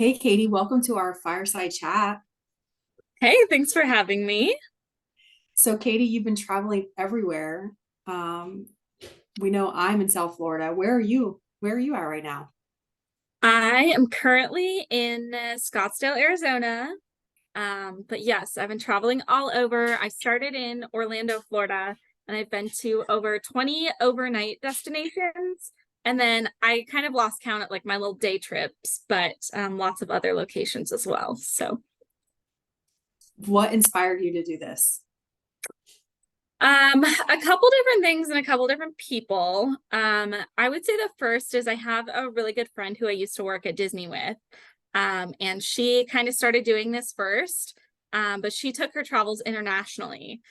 Hey, Katie, welcome to our fireside chat. Hey, thanks for having me. So, Katie, you've been traveling everywhere. Um, we know I'm in South Florida. Where are you? Where are you at right now? I am currently in Scottsdale, Arizona. But yes, I've been traveling all over. I started in Orlando, Florida, and I've been to over 20 overnight destinations. And then I kind of lost count at like my little day trips, but lots of other locations as well. So What inspired you to do this? A couple different things and a couple different people. I would say the first is I have a really good friend who I used to work at Disney with. And she kind of started doing this first, but she took her travels internationally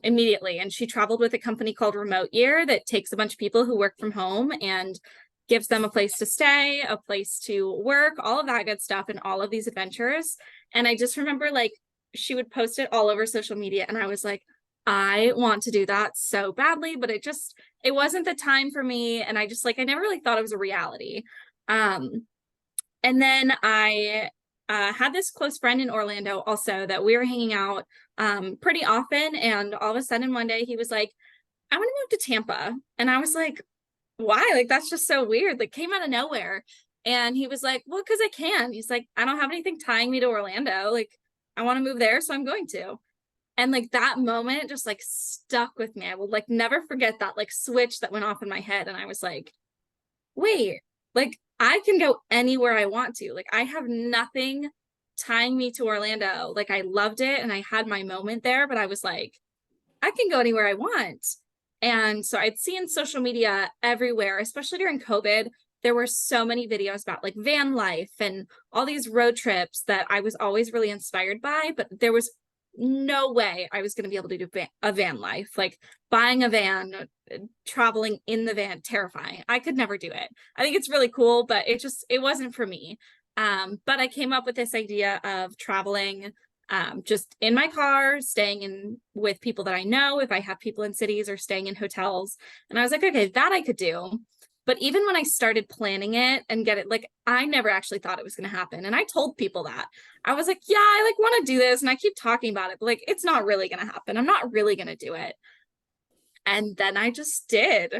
immediately. And she traveled with a company called Remote Year that takes a bunch of people who work from home and gives them a place to stay, a place to work, all of that good stuff, and all of these adventures. And I just remember like she would post it all over social media, and I was like, I want to do that so badly, but it wasn't the time for me. And I just like, I never really thought it was a reality. Um, and then I had this close friend in Orlando also that we were hanging out pretty often. And all of a sudden one day he was like, I want to move to Tampa. And I was like, why? Like, that's just so weird. Like, came out of nowhere. And he was like, well, because I can. He's like, I don't have anything tying me to Orlando. Like, I want to move there, so I'm going to. And like that moment just like stuck with me. I will like never forget that like switch that went off in my head. And I was like, wait, like I can go anywhere I want to. Like I have nothing tying me to Orlando. Like I loved it and I had my moment there, but I was like, I can go anywhere I want. And so I'd seen social media everywhere, especially during COVID. There were so many videos about like van life and all these road trips that I was always really inspired by, but there was no way I was going to be able to do a van life. Like buying a van, traveling in the van, terrifying. I could never do it. I think it's really cool, but it wasn't for me. But I came up with this idea of traveling just in my car, staying in with people that I know, if I have people in cities or staying in hotels. And I was like, okay, that I could do. But even when I started planning it and get it, like I never actually thought it was going to happen. And I told people that. I was like, yeah, I like want to do this. And I keep talking about it, but like it's not really going to happen. I'm not really going to do it. And then I just did.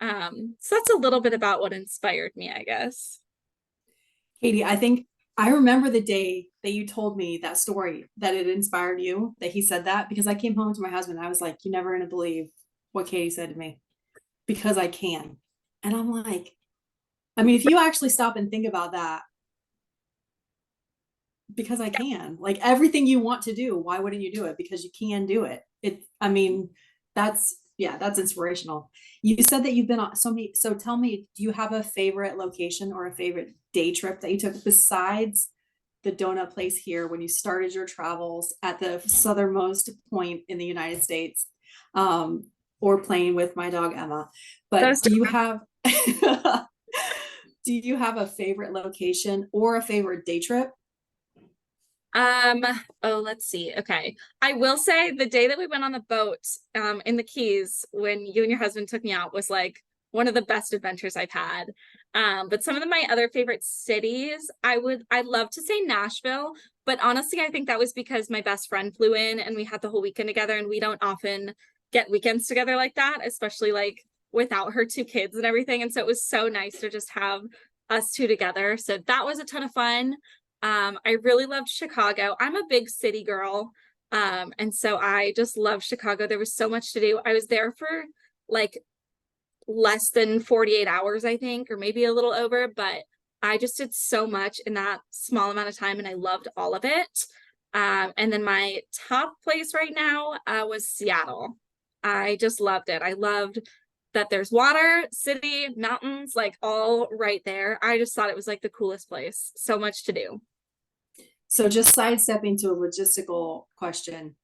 So that's a little bit about what inspired me, I guess. Katie, I think I remember the day that you told me that story, that it inspired you, that he said that, because I came home to my husband. I was like, you're never going to believe what Katie said to me because I can. And I'm like, I mean, if you actually stop and think about that, because I can. Like everything you want to do, why wouldn't you do it? Because you can do it. I mean, that's inspirational. You said that you've been on so many, so tell me, do you have a favorite location or a favorite day trip that you took besides the donut place here when you started your travels at the southernmost point in the United States? Or playing with my dog Emma. But Those do you have do you have a favorite location or a favorite day trip? Um, oh, let's see. Okay. I will say the day that we went on the boat, in the Keys when you and your husband took me out was like one of the best adventures I've had. But some of my other favorite cities, I'd love to say Nashville, but honestly, I think that was because my best friend flew in and we had the whole weekend together and we don't often get weekends together like that, especially like without her two kids and everything. And so it was so nice to just have us two together. So that was a ton of fun. I really loved Chicago. I'm a big city girl. And so I just love Chicago. There was so much to do. I was there for like less than 48 hours, I think, or maybe a little over, but I just did so much in that small amount of time and I loved all of it. And then my top place right now was Seattle. I just loved it. I loved that there's water, city, mountains, like all right there. I just thought it was like the coolest place. So much to do. So just sidestepping to a logistical question.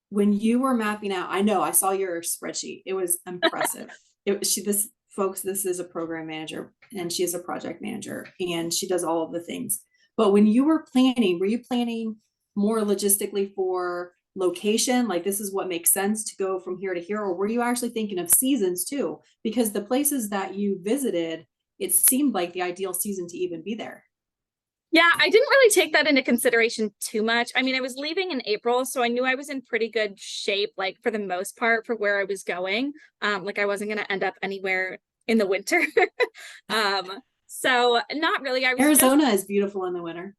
When you were mapping out, I know I saw your spreadsheet. It was impressive. This folks, this is a program manager and she is a project manager and she does all of the things. But when you were planning, were you planning more logistically for location? Like this is what makes sense to go from here to here, or were you actually thinking of seasons too? Because the places that you visited, it seemed like the ideal season to even be there. Yeah, I didn't really take that into consideration too much. I mean, I was leaving in April, so I knew I was in pretty good shape, like for the most part, for where I was going. Like I wasn't going to end up anywhere in the winter. Um, so not really. I was just, Arizona is beautiful in the winter.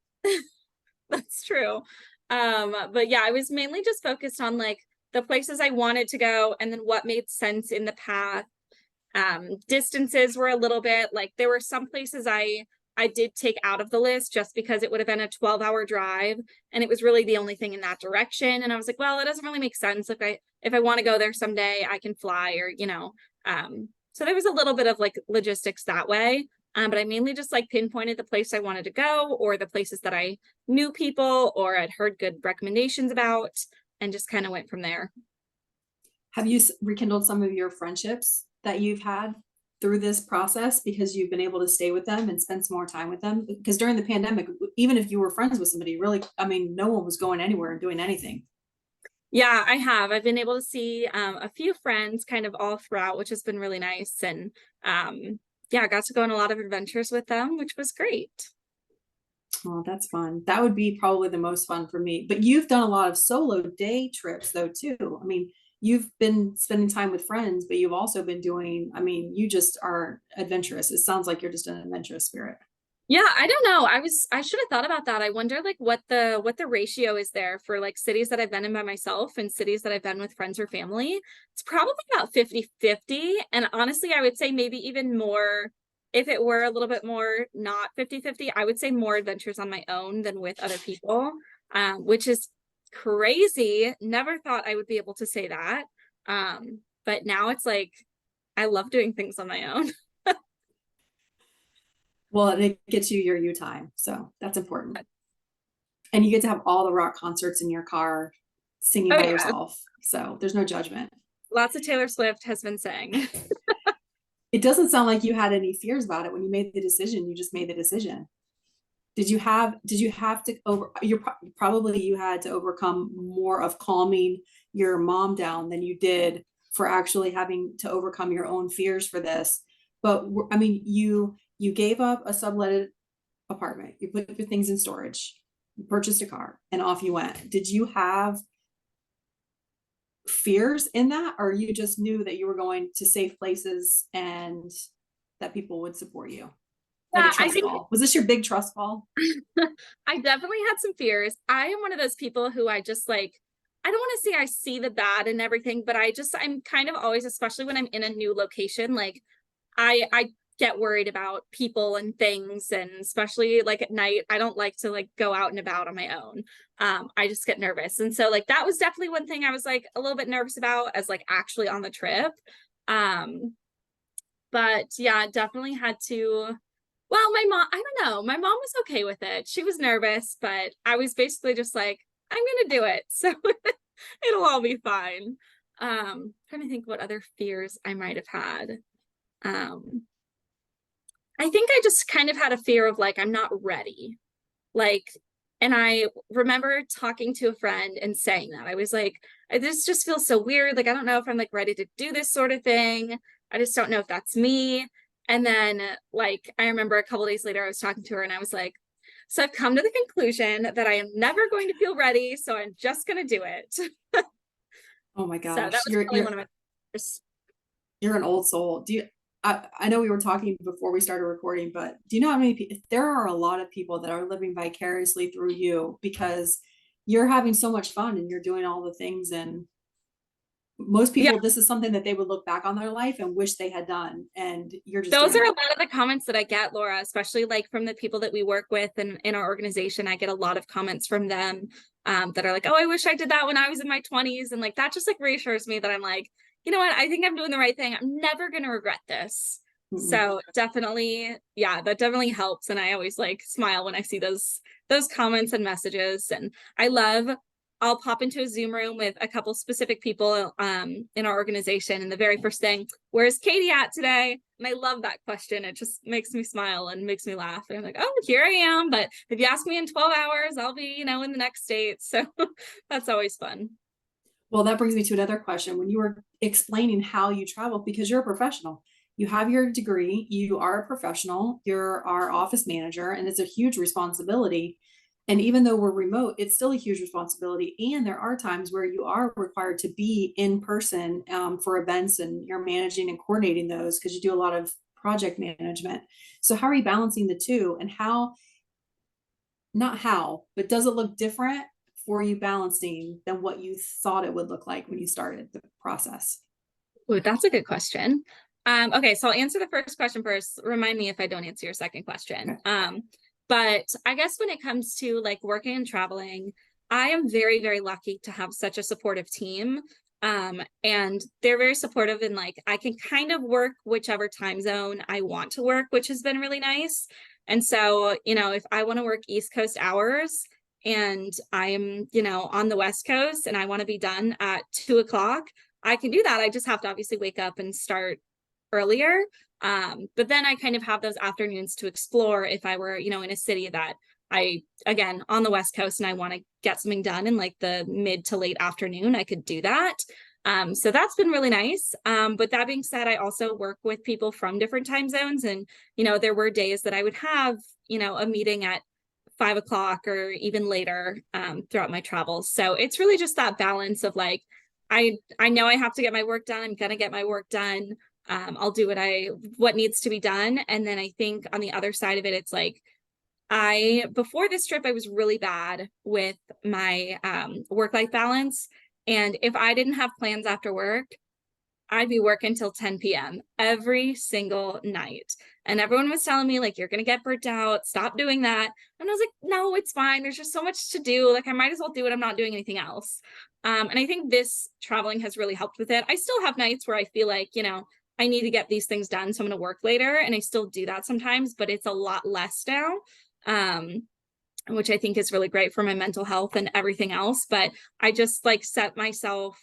that's true. But yeah, I was mainly just focused on like the places I wanted to go and then what made sense in the path. Distances were a little bit like there were some places I did take out of the list just because it would have been a 12-hour drive and it was really the only thing in that direction. And I was like, well, it doesn't really make sense. If I want to go there someday, I can fly or, so there was a little bit of like logistics that way. But I mainly just like pinpointed the place I wanted to go or the places that I knew people or had heard good recommendations about and just kind of went from there. Have you rekindled some of your friendships that you've had through this process because you've been able to stay with them and spend some more time with them? Because during the pandemic, even if you were friends with somebody, really, I mean, no one was going anywhere and doing anything. Yeah, I have. I've been able to see a few friends kind of all throughout, which has been really nice. And yeah, I got to go on a lot of adventures with them, which was great. Oh, that's fun. That would be probably the most fun for me. But you've done a lot of solo day trips though, too. I mean, you've been spending time with friends, but you've also been doing, I mean, you just are adventurous. It sounds like you're just an adventurous spirit. Yeah, I don't know. I should have thought about that. I wonder like what the ratio is there for like cities that I've been in by myself and cities that I've been with friends or family. It's probably about 50-50. And honestly, I would say maybe even more if it were a little bit more not 50-50, I would say more adventures on my own than with other people. Which is crazy. Never thought I would be able to say that. But now it's like I love doing things on my own. Well, it gets you your you time. So that's important. And you get to have all the rock concerts in your car singing Oh by yeah. yourself. So there's no judgment. Lots of Taylor Swift has been saying. It doesn't sound like you had any fears about it when you made the decision. You just made the decision. Did you have to probably you had to overcome more of calming your mom down than you did for actually having to overcome your own fears for this. But I mean, you gave up a subletted apartment, you put your things in storage, you purchased a car, and off you went. Did you have fears in that, or you just knew that you were going to safe places and that people would support you? Like a Yeah, I trust think fall. Was this your big trust fall? I definitely had some fears. I am one of those people who I just like, I don't want to say I see the bad and everything, but I'm kind of always, especially when I'm in a new location, like I get worried about people and things. And especially like at night, I don't like to like go out and about on my own. I just get nervous. And so like that was definitely one thing I was like a little bit nervous about as like actually on the trip. Um, but yeah, definitely had to well, my mom, I don't know. My mom was okay with it. She was nervous, but I was basically just like, I'm gonna do it. So it'll all be fine. Trying to think what other fears I might have had. Um, I think I just kind of had a fear of like, I'm not ready. Like, and I remember talking to a friend and saying that. I was like, this just feels so weird. Like, I don't know if I'm like ready to do this sort of thing. I just don't know if that's me. And then, like, I remember a couple days later, I was talking to her and I was like, so I've come to the conclusion that I am never going to feel ready. So I'm just going to do it. Oh my So that gosh, was probably one of my first. you're an old soul. I know we were talking before we started recording, but do you know how many people, there are a lot of people that are living vicariously through you because you're having so much fun and you're doing all the things. And most Yeah, people, this is something that they would look back on their life and wish they had done. And you're just those doing are a it. lot of the comments that I get, Laura, especially like from the people that we work with and in our organization. I get a lot of comments from them that are like, oh, I wish I did that when I was in my 20s. And like that just like reassures me that I'm like, you know what, I think I'm doing the right thing. I'm never gonna regret this. Mm-mm. So definitely, yeah, that definitely helps. And I always like smile when I see those comments and messages. And I love I'll pop into a Zoom room with a couple specific people in our organization. And the very first thing, where's Katie at today? And I love that question. It just makes me smile and makes me laugh. And I'm like, oh, here I am. But if you ask me in 12 hours, I'll be, in the next state. So that's always fun. Well, that brings me to another question. When you were explaining how you travel, because you're a professional, you have your degree, you are a professional, you're our office manager, and it's a huge responsibility. And even though we're remote, it's still a huge responsibility. And there are times where you are required to be in person for events, and you're managing and coordinating those because you do a lot of project management. So how are you balancing the two, and not how, but does it look different for you balancing than what you thought it would look like when you started the process? Ooh, that's a good question. Okay, so I'll answer the first question first. Remind me if I don't answer your second question. Okay. But I guess when it comes to like working and traveling, I am very, very lucky to have such a supportive team. And they're very supportive, and like I can kind of work whichever time zone I want to work, which has been really nice. And so, if I want to work East Coast hours and I'm, on the West Coast and I want to be done at 2 o'clock, I can do that. I just have to obviously wake up and start earlier. But then I kind of have those afternoons to explore if I were, in a city that again, on the West Coast and I want to get something done in like the mid to late afternoon, I could do that. So that's been really nice. But that being said, I also work with people from different time zones. And, there were days that I would have, a meeting at 5 o'clock or even later throughout my travels. So it's really just that balance of like, I know I have to get my work done. I'm gonna get my work done. I'll do what needs to be done. And then I think on the other side of it, it's like before this trip, I was really bad with my work-life balance. And if I didn't have plans after work, I'd be working till 10 p.m. every single night. And everyone was telling me, like, you're going to get burnt out. Stop doing that. And I was like, no, it's fine. There's just so much to do. Like, I might as well do it. I'm not doing anything else. And I think this traveling has really helped with it. I still have nights where I feel like, I need to get these things done, so I'm going to work later. And I still do that sometimes, but it's a lot less now. Which I think is really great for my mental health and everything else. But I just like set myself,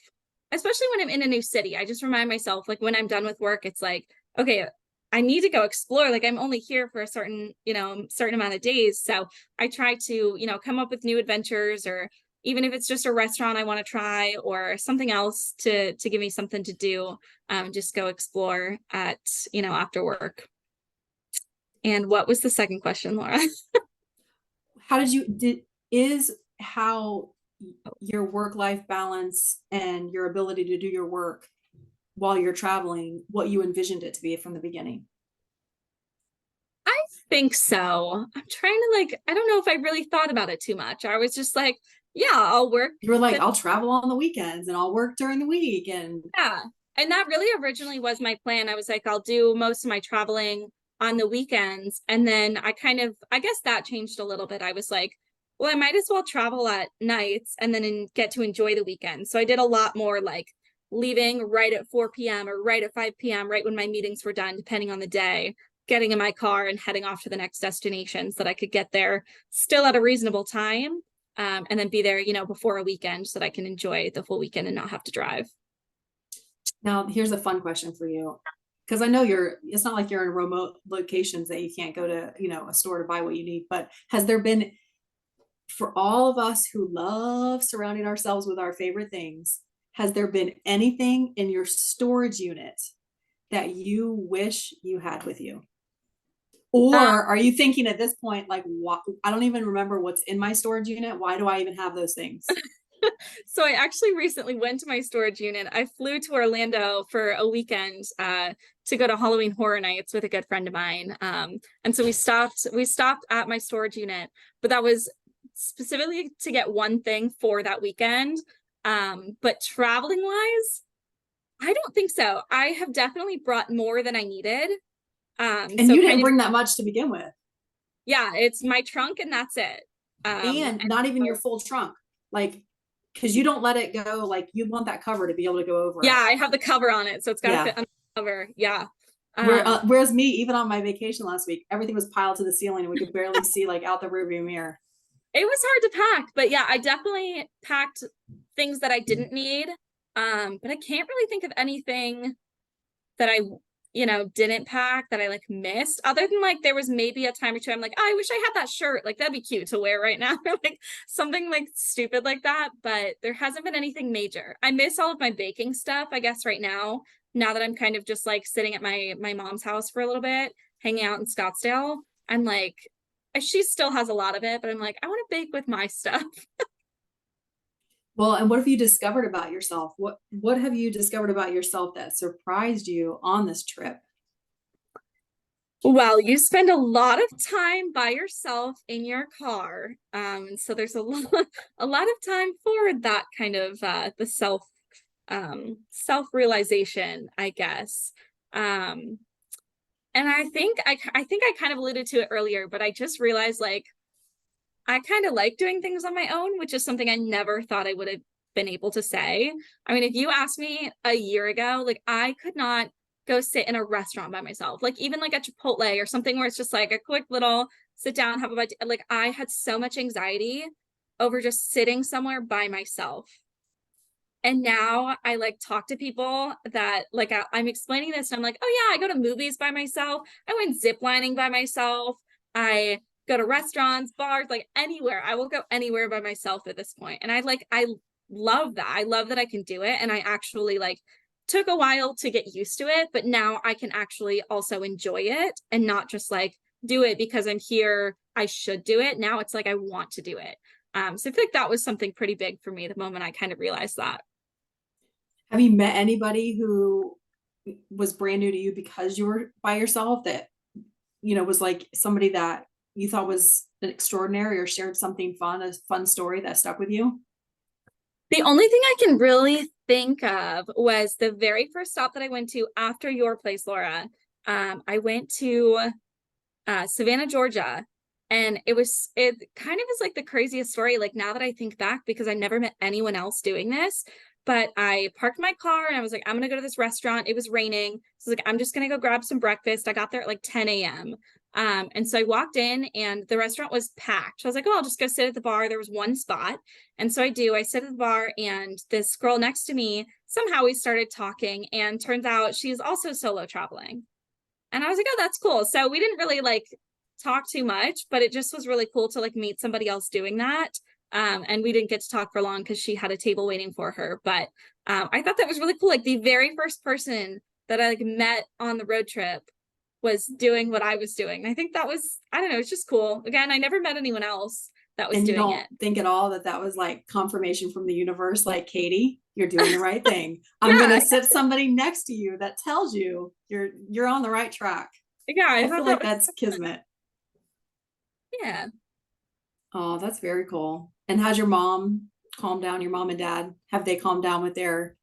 especially when I'm in a new city, I just remind myself, like when I'm done with work, it's like, okay, I need to go explore. Like I'm only here for a certain amount of days. So I try to, come up with new adventures, or even if it's just a restaurant I want to try or something else to give me something to do, just go explore after work. And what was the second question, Laura? Is how your work-life balance and your ability to do your work while you're traveling what you envisioned it to be from the beginning? I think so. I'm trying to I don't know if I really thought about it too much. I was just like, yeah, I'll work. You were like, I'll travel on the weekends and I'll work during the week. And yeah. And that really originally was my plan. I was like, I'll do most of my traveling on the weekends. And then I guess that changed a little bit. I was like, well, I might as well travel at nights and then get to enjoy the weekend. So I did a lot more like leaving right at 4 p.m. or right at 5 p.m., right when my meetings were done, depending on the day, getting in my car and heading off to the next destination so that I could get there still at a reasonable time, and then be there, before a weekend so that I can enjoy the full weekend and not have to drive. now here's a fun question for you. Because I know it's not like you're in remote locations that you can't go to, a store to buy what you need, but has there been, for all of us who love surrounding ourselves with our favorite things, has there been anything in your storage unit that you wish you had with you? Or are you thinking at this point, like, what, I don't even remember what's in my storage unit. Why do I even have those things? So I actually recently went to my storage unit. I flew to Orlando for a weekend to go to Halloween Horror Nights with a good friend of mine. And so we stopped at my storage unit, but that was specifically to get one thing for that weekend. But traveling wise, I don't think so. I have definitely brought more than I needed. And So you didn't bring that much to begin with. yeah, it's my trunk and that's it. And not even your full trunk. Like, because you don't let it go. Like, you want that cover to be able to go over yeah, it. I have the cover on it, so it's got to fit under the cover. Yeah. Whereas me, even on my vacation last week, everything was piled to the ceiling and we could barely see like out the rearview mirror. It was hard to pack, but yeah, I definitely packed things that I didn't need. But I can't really think of anything that I, didn't pack that I like missed, other than like there was maybe a time or two I'm like, oh, I wish I had that shirt. Like that'd be cute to wear right now. Like something like stupid like that. But there hasn't been anything major. I miss all of my baking stuff, I guess, right now. now that I'm kind of just like sitting at my mom's house for a little bit, hanging out in Scottsdale, I'm like, she still has a lot of it, but I'm like, I want to bake with my stuff. Well, and what have you discovered about yourself? What have you discovered about yourself that surprised you on this trip? Well, you spend a lot of time by yourself in your car. And so there's a lot of time for that kind of the self-realization, I guess. Um, and I think I kind of alluded to it earlier, but I just realized like I kind of like doing things on my own, which is something I never thought I would have been able to say. I mean, if you asked me a year ago, like I could not go sit in a restaurant by myself, like even like a Chipotle or something where it's just like a quick little sit down, have a bite. Like I had so much anxiety over just sitting somewhere by myself. And now I like talk to people that like I'm explaining this and I'm like, oh yeah, I go to movies by myself. I went ziplining by myself. I go to restaurants, bars, like anywhere. I will go anywhere by myself at this point. And I love that. I love that I can do it. And I actually like took a while to get used to it, but now I can actually also enjoy it and not just like do it because I'm here. I should do it. Now it's like I want to do it. So I feel like that was something pretty big for me the moment I kind of realized that. Have you met anybody who was brand new to you because you were by yourself that, was like somebody that you thought was extraordinary or shared something fun, a fun story that stuck with you? The only thing I can really think of was the very first stop that I went to after your place, Laura. I went to Savannah, Georgia, and it kind of is like the craziest story. Like now that I think back, because I never met anyone else doing this, but I parked my car and I was like, I'm gonna go to this restaurant. It was raining, so I was like, I'm just gonna go grab some breakfast. I got there at like 10 a.m. And so I walked in and the restaurant was packed. So I was like, oh, I'll just go sit at the bar. There was one spot. And so I sit at the bar and this girl next to me, somehow we started talking and turns out she's also solo traveling. And I was like, oh, that's cool. So we didn't really like talk too much, but it just was really cool to like meet somebody else doing that. And we didn't get to talk for long because she had a table waiting for her. But I thought that was really cool. Like the very first person that I like met on the road trip was doing what I was doing. I think that was, I don't know, it's just cool. Again, I never met anyone else that was And you doing don't it. think at all that that was like confirmation from the universe, like, Katie, you're doing the right thing. I'm Yeah, gonna sit somebody next to you that tells you you're on the right track. yeah, I I thought feel that like was, that's kismet. yeah. Oh, that's very cool. And has your mom calmed down, your mom and dad? Have they calmed down with their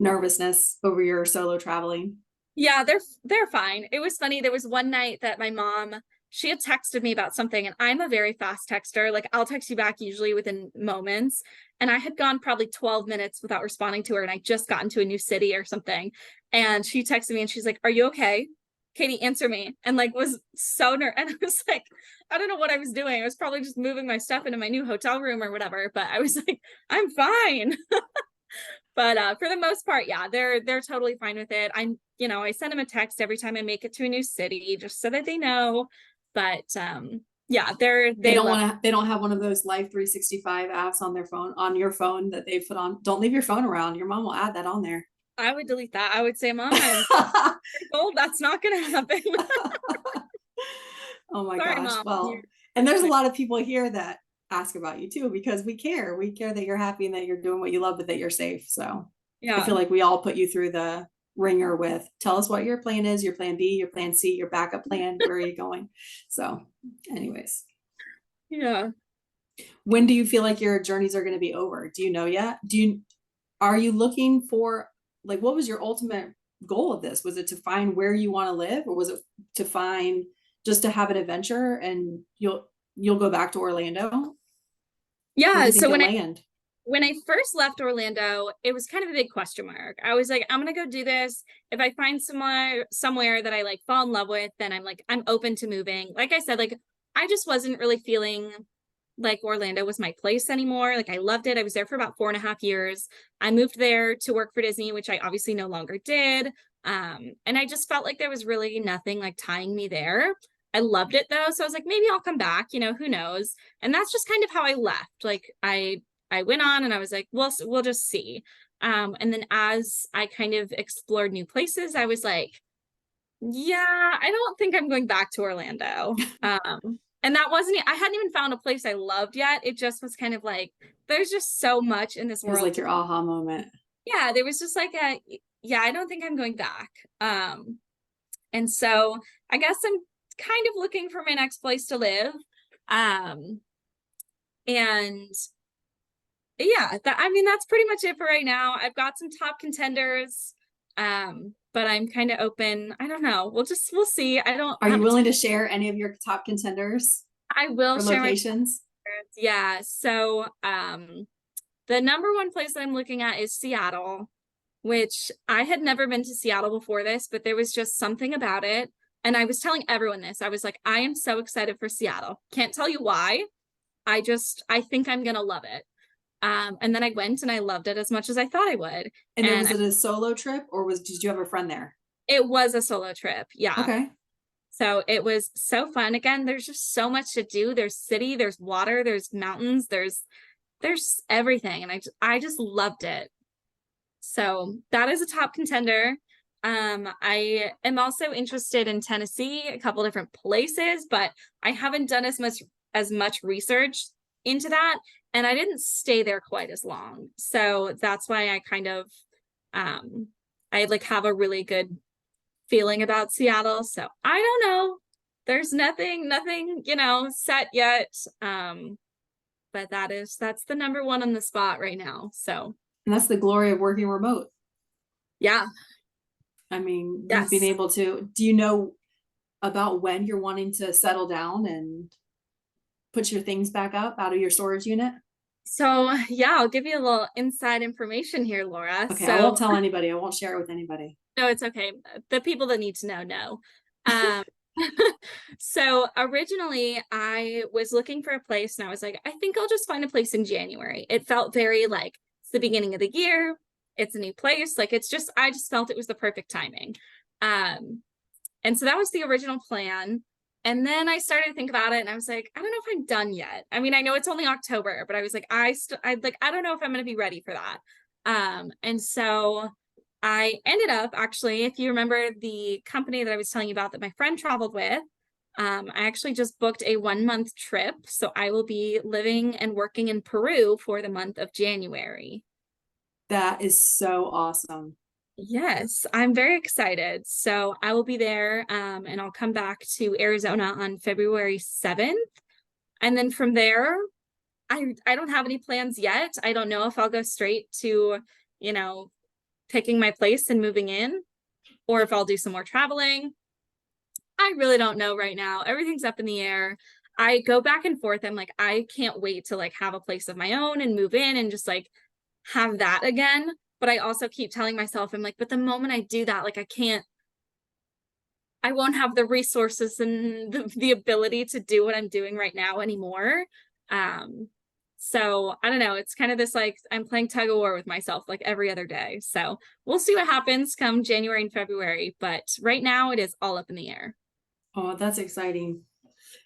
nervousness over your solo traveling? Yeah, they're fine. It was funny. There was one night that my mom, she had texted me about something, and I'm a very fast texter. Like I'll text you back usually within moments. And I had gone probably 12 minutes without responding to her, and I just got into a new city or something. And she texted me and she's like, "Are you okay? Katie, answer me." And like was so and I was like, I don't know what I was doing. I was probably just moving my stuff into my new hotel room or whatever, but I was like, I'm fine. But for the most part, yeah, they're totally fine with it. I send them a text every time I make it to a new city just so that they know. But yeah, They they don't love. want to, they don't have one of those Life 365 apps on their phone, on your phone that they put on. Don't leave your phone around. Your mom will add that on there. I would delete that. I would say, Mom, I'm old. That's not gonna happen. Oh my Sorry, gosh. Mom. Well, and there's a lot of people here that ask about you too, because we care. We care that you're happy and that you're doing what you love, but that you're safe. So I Yeah. feel like we all put you through the ringer with tell us what your plan is, your plan B, your plan C, your backup plan, where are you going? So, anyways, Yeah. when do you feel like your journeys are going to be over? Do you know yet? Are you looking for, like, what was your ultimate goal of this? Was it to find where you want to live, or was it to find just to have an adventure and you'll go back to Orlando? Where do Yeah. you think So you'll land? when I first left Orlando, it was kind of a big question mark. I was like, I'm gonna go do this. If I find somewhere that I like fall in love with, then I'm open to moving. Like I said, like I just wasn't really feeling like Orlando was my place anymore. Like I loved it. I was there for about 4.5 years. I moved there to work for Disney, which I obviously no longer did. And I just felt like there was really nothing like tying me there. I loved it though. So I was like, maybe I'll come back, who knows? And that's just kind of how I left. Like I went on and I was like, we'll just see. And then as I kind of explored new places, I was like, yeah, I don't think I'm going back to Orlando. And that wasn't, I hadn't even found a place I loved yet. It just was kind of like, there's just so much in this It was world like to, your aha moment. yeah, there was just like a, yeah, I don't think I'm going back. And so I guess I'm kind of looking for my next place to live. Um, and yeah, that, I mean, that's pretty much it for right now. I've got some top contenders. But I'm kind of open. I don't know. We'll see. I don't Are you have a willing to share any of your top contenders I will or share my locations? favorites. Yeah. So the number one place that I'm looking at is Seattle, which I had never been to Seattle before this, but there was just something about it. And I was telling everyone this. I was like, I am so excited for Seattle. Can't tell you why. I think I'm gonna love it. And then I went and I loved it as much as I thought I would. And then And was it a solo trip or did you have a friend there? it was a solo trip. Yeah. Okay. So it was so fun. Again, there's just so much to do. There's city, there's water, there's mountains, there's everything. And I just loved it. So that is a top contender. I am also interested in Tennessee, a couple different places, but I haven't done as much research into that, and I didn't stay there quite as long. So that's why I kind of I like have a really good feeling about Seattle. So I don't know. There's nothing, set yet. But that's the number one on the spot right now. So And that's the glory of working remote. yeah. I mean, you've been Yes. able to, do you know about when you're wanting to settle down and put your things back up out of your storage unit? So yeah, I'll give you a little inside information here, Laura. Okay, I won't tell anybody. I won't share it with anybody. No, it's okay. The people that need to know. Um, so originally I was looking for a place and I was like, I think I'll just find a place in January. It felt very like it's the beginning of the year. It's a new place. Like I just felt it was the perfect timing. Um, and so that was the original plan. And then I started to think about it and I was like, I don't know if I'm done yet. I mean, I know it's only October, but I was like, I don't know if I'm going to be ready for that. And so I ended up actually, if you remember the company that I was telling you about that my friend traveled with, I actually just booked a 1 month trip. So I will be living and working in Peru for the month of January. That is so awesome. Yes, I'm very excited. So I will be there, and I'll come back to Arizona on February 7th. And then from there, I don't have any plans yet. I don't know if I'll go straight to, you know, picking my place and moving in, or if I'll do some more traveling. I really don't know right now. Everything's up in the air. I go back and forth. I'm like, I can't wait to like have a place of my own and move in and just like have that again. But I also keep telling myself, I'm like, but the moment I do that, like I won't have the resources and the ability to do what I'm doing right now anymore. So I don't know. It's kind of this like I'm playing tug of war with myself like every other day. So we'll see what happens come January and February. But right now it is all up in the air. Oh, that's exciting.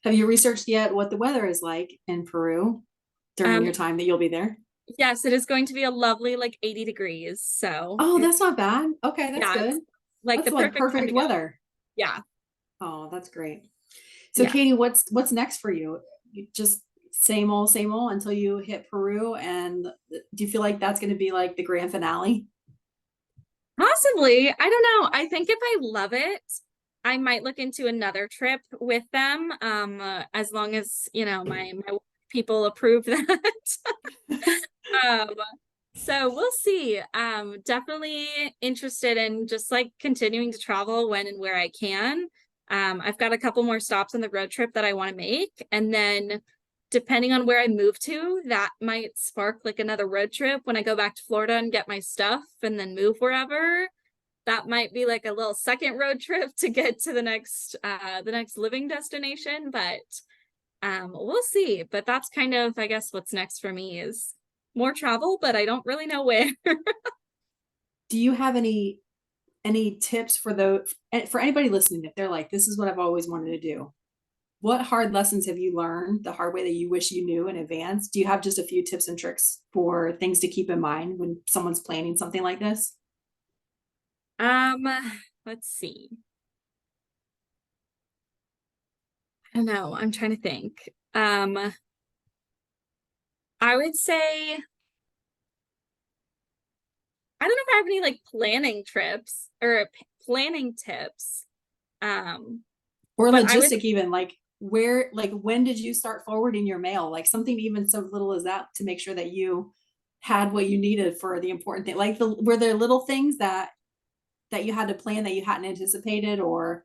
Have you researched yet what the weather is like in Peru during Um, your time that you'll be there? yes, it is going to be a lovely like 80 degrees. So Oh, that's not bad. Okay, that's yeah, it's good. like the That's like perfect time perfect to go. weather. Yeah. Oh, that's great. So Yeah. Katie, what's next for you? You just same old until you hit Peru, and do you feel like that's going to be like the grand finale? Possibly. I don't know. I think if I love it, I might look into another trip with them. As long as, my people approve that. Um, so we'll see. Definitely interested in just like continuing to travel when and where I can. I've got a couple more stops on the road trip that I want to make. And then depending on where I move to, that might spark like another road trip when I go back to Florida and get my stuff and then move wherever. That might be like a little second road trip to get to the next living destination. But we'll see. But that's kind of, I guess, what's next for me is more travel, but I don't really know where. Do you have any tips for anybody listening if they're like, this is what I've always wanted to do? what hard lessons have you learned the hard way that you wish you knew in advance? Do you have just a few tips and tricks for things to keep in mind when someone's planning something like this? Um, let's see. I don't know. I'm trying to think. I would say I don't know if I have any like planning trips or planning tips. Um, Or but I would, logistic even, like where, like when did you start forwarding your mail? Like something even so little as that to make sure that you had what you needed for the important thing. Like were there little things that you had to plan that you hadn't anticipated or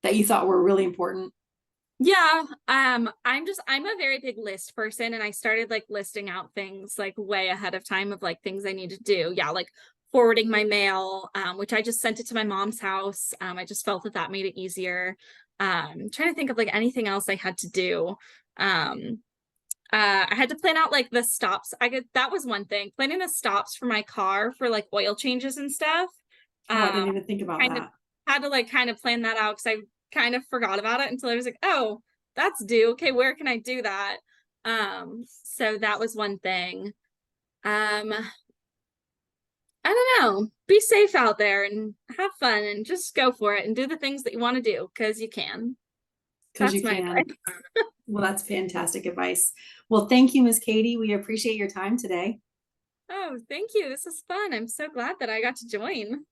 that you thought were really important? yeah. I'm a very big list person, and I started like listing out things like way ahead of time of like things I need to do. Yeah, like forwarding my mail, which I just sent it to my mom's house. I just felt that that made it easier. Trying to think of like anything else I had to do. Um, I had to plan out like the stops. That was one thing, planning the stops for my car for like oil changes and stuff. Oh, I didn't Um, even think about kind of that. had to like kind of plan that out because I kind of forgot about it until I was like, oh, that's due. Okay, where can I do that? So that was one thing. I don't know. Be safe out there and have fun and just go for it and do the things that you want to do because you can. Because That's you my can. advice. Well, that's fantastic advice. Well, thank you, Miss Katie. We appreciate your time today. Oh, thank you. This is fun. I'm so glad that I got to join.